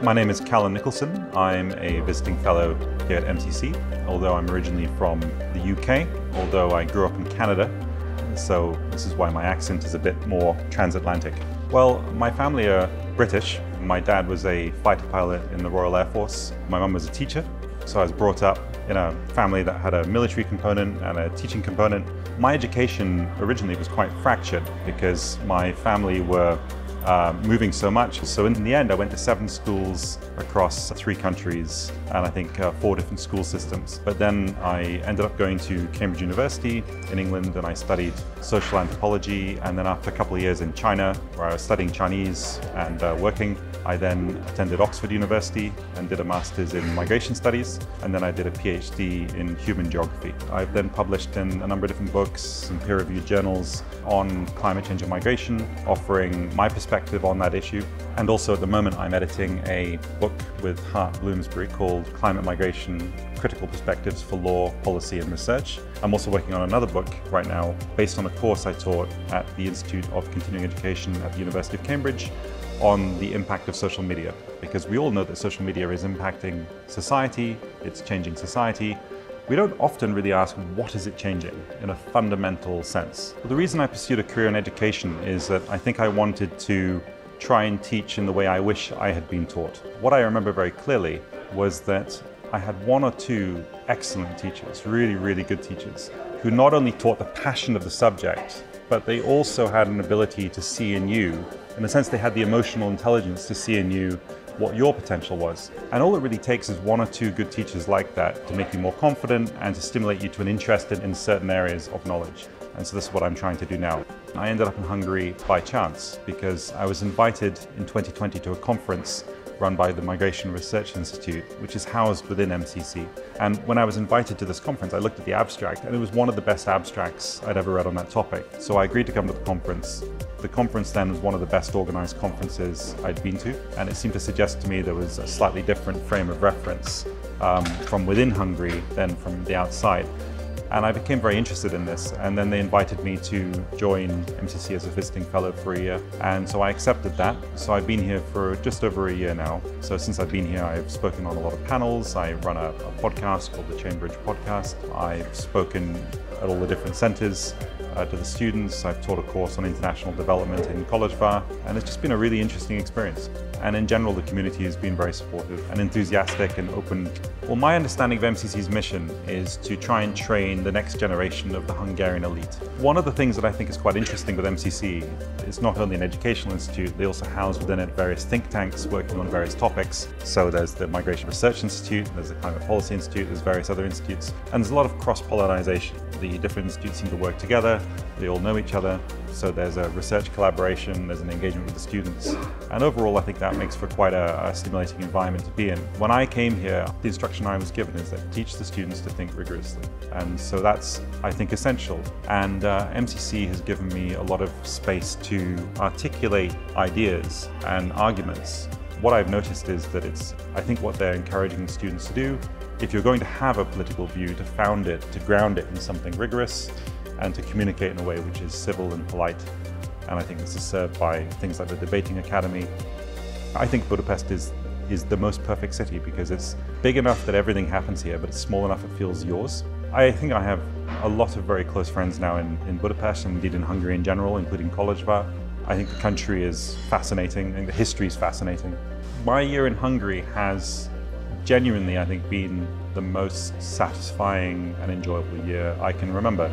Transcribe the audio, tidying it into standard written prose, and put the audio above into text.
My name is Calum Nicholson. I'm a visiting fellow here at MCC, although I'm originally from the UK, although I grew up in Canada, so this is why my accent is a bit more transatlantic. Well, my family are British. My dad was a fighter pilot in the Royal Air Force. My mum was a teacher, so I was brought up in a family that had a military component and a teaching component. My education originally was quite fractured because my family were moving so much. So in the end, I went to 7 schools across 3 countries and I think 4 different school systems. But then I ended up going to Cambridge University in England and I studied social anthropology. And then after a couple of years in China, where I was studying Chinese and working, I then attended Oxford University and did a master's in migration studies. And then I did a PhD in human geography. I've then published in a number of different books and peer-reviewed journals on climate change and migration, offering my perspective on that issue. And also at the moment I'm editing a book with Hart Bloomsbury called Climate Migration: Critical Perspectives for Law, Policy and Research. I'm also working on another book right now based on a course I taught at the Institute of Continuing Education at the University of Cambridge on the impact of social media, because we all know that social media is impacting society, it's changing society. We don't often really ask, what is it changing in a fundamental sense? Well, the reason I pursued a career in education is that I think I wanted to try and teach in the way I wish I had been taught. What I remember very clearly was that I had 1 or 2 excellent teachers, really, really good teachers, who not only taught the passion of the subject, but they also had an ability to see in you, in a sense they had the emotional intelligence to see in you what your potential was. And all it really takes is 1 or 2 good teachers like that to make you more confident and to stimulate you to an interest in certain areas of knowledge. And so this is what I'm trying to do now. I ended up in Hungary by chance because I was invited in 2020 to a conference run by the Migration Research Institute, which is housed within MCC. And when I was invited to this conference, I looked at the abstract and it was one of the best abstracts I'd ever read on that topic. So I agreed to come to the conference. The conference then was one of the best organized conferences I'd been to, and it seemed to suggest to me there was a slightly different frame of reference from within Hungary than from the outside. And I became very interested in this, and then they invited me to join MCC as a visiting fellow for a year, and so I accepted that. So I've been here for just over a year now. So since I've been here, I've spoken on a lot of panels. I run a podcast called the Cambridge Podcast. I've spoken at all the different centres to the students. I've taught a course on international development in College-ban, and it's just been a really interesting experience. And in general, the community has been very supportive and enthusiastic and open. Well, my understanding of MCC's mission is to try and train the next generation of the Hungarian elite. One of the things that I think is quite interesting with MCC is not only an educational institute, they also house within it various think tanks working on various topics. So there's the Migration Research Institute, there's the Climate Policy Institute, there's various other institutes, and there's a lot of cross-pollination. The different institutes seem to work together, they all know each other, so there's a research collaboration, there's an engagement with the students, and overall I think that makes for quite a stimulating environment to be in. When I came here, the instruction I was given is that teach the students to think rigorously, and so that's, I think, essential. And MCC has given me a lot of space to articulate ideas and arguments. What I've noticed is that I think what they're encouraging students to do, if you're going to have a political view, to found it, to ground it in something rigorous, and to communicate in a way which is civil and polite. And I think this is served by things like the Debating Academy. I think Budapest is the most perfect city because it's big enough that everything happens here, but it's small enough it feels yours. I think I have a lot of very close friends now in Budapest and indeed in Hungary in general, including College-ban. I think the country is fascinating and the history is fascinating. My year in Hungary has genuinely, I think, been the most satisfying and enjoyable year I can remember.